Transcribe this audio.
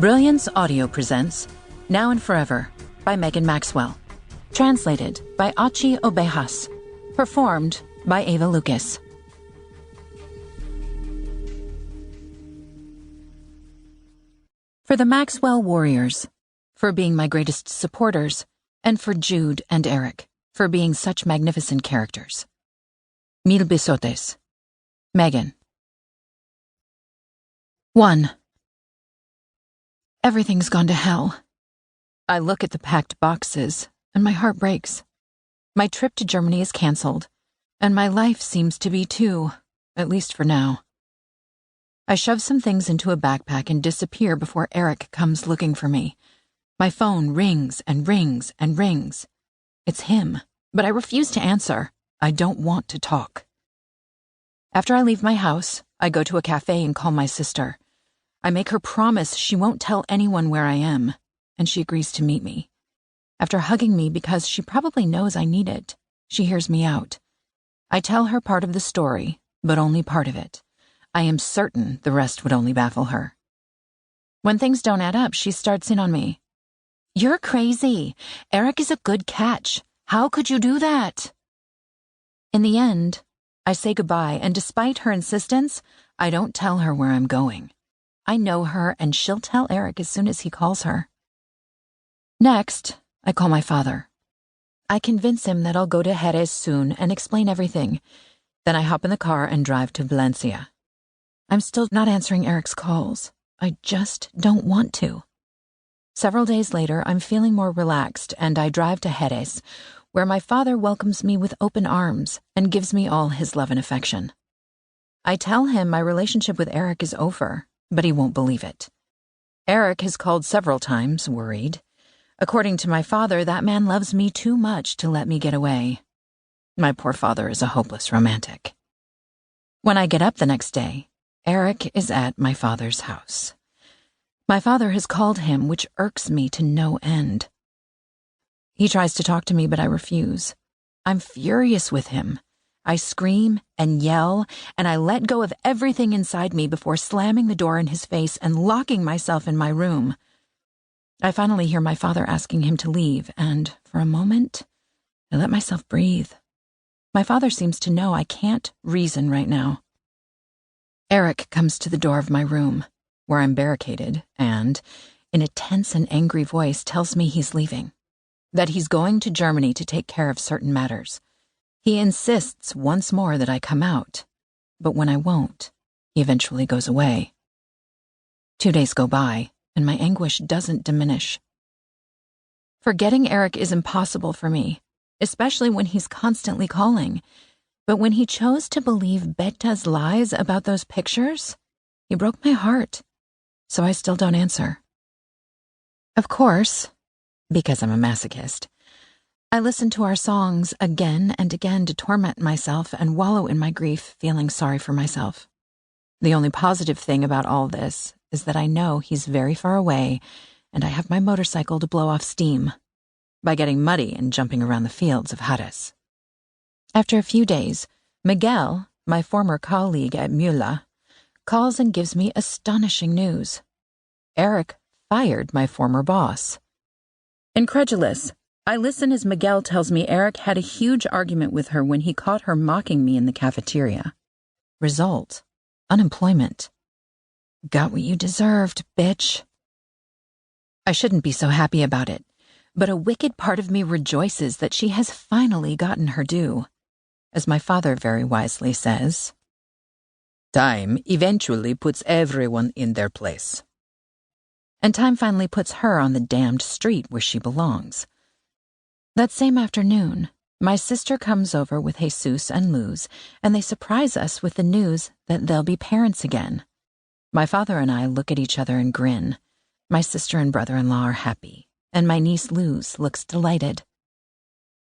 Brilliance Audio presents Now and Forever by Megan Maxwell. Translated by Achi Obejas. Performed by Ava Lucas. For the Maxwell Warriors, for being my greatest supporters, and for Jude and Eric, for being such magnificent characters. Mil besotes. Megan. 1. Everything's gone to hell. I look at the packed boxes, and my heart breaks. My trip to Germany is canceled, and my life seems to be too, at least for now. I shove some things into a backpack and disappear before Eric comes looking for me. My phone rings and rings and rings. It's him, but I refuse to answer. I don't want to talk. After I leave my house, I go to a cafe and call my sister. I make her promise she won't tell anyone where I am, and she agrees to meet me. After hugging me because she probably knows I need it, she hears me out. I tell her part of the story, but only part of it. I am certain the rest would only baffle her. When things don't add up, she starts in on me. "You're crazy. Eric is a good catch. How could you do that?" In the end, I say goodbye, and despite her insistence, I don't tell her where I'm going. I know her, and she'll tell Eric as soon as he calls her. Next, I call my father. I convince him that I'll go to Jerez soon and explain everything. Then I hop in the car and drive to Valencia. I'm still not answering Eric's calls. I just don't want to. Several days later, I'm feeling more relaxed, and I drive to Jerez, where my father welcomes me with open arms and gives me all his love and affection. I tell him my relationship with Eric is over, but he won't believe it. Eric has called several times, worried. According to my father, that man loves me too much to let me get away. My poor father is a hopeless romantic. When I get up the next day, Eric is at my father's house. My father has called him, which irks me to no end. He tries to talk to me, but I refuse. I'm furious with him. I scream and yell, and I let go of everything inside me before slamming the door in his face and locking myself in my room. I finally hear my father asking him to leave, and for a moment, I let myself breathe. My father seems to know I can't reason right now. Eric comes to the door of my room, where I'm barricaded, and, in a tense and angry voice, tells me he's leaving, that he's going to Germany to take care of certain matters. He insists once more that I come out, but when I won't, he eventually goes away. 2 days go by, and my anguish doesn't diminish. Forgetting Eric is impossible for me, especially when he's constantly calling. But when he chose to believe Betta's lies about those pictures, he broke my heart, so I still don't answer. Of course, because I'm a masochist, I listen to our songs again and again to torment myself and wallow in my grief, feeling sorry for myself. The only positive thing about all this is that I know he's very far away, and I have my motorcycle to blow off steam by getting muddy and jumping around the fields of Jerez. After a few days, Miguel, my former colleague at Müller, calls and gives me astonishing news. Eric fired my former boss. Incredulous, I listen as Miguel tells me Eric had a huge argument with her when he caught her mocking me in the cafeteria. Result: unemployment. Got what you deserved, bitch. I shouldn't be so happy about it, but a wicked part of me rejoices that she has finally gotten her due. As my father very wisely says, "Time eventually puts everyone in their place." And time finally puts her on the damned street where she belongs. That same afternoon, my sister comes over with Jesus and Luz, and they surprise us with the news that they'll be parents again. My father and I look at each other and grin. My sister and brother-in-law are happy, and my niece Luz looks delighted.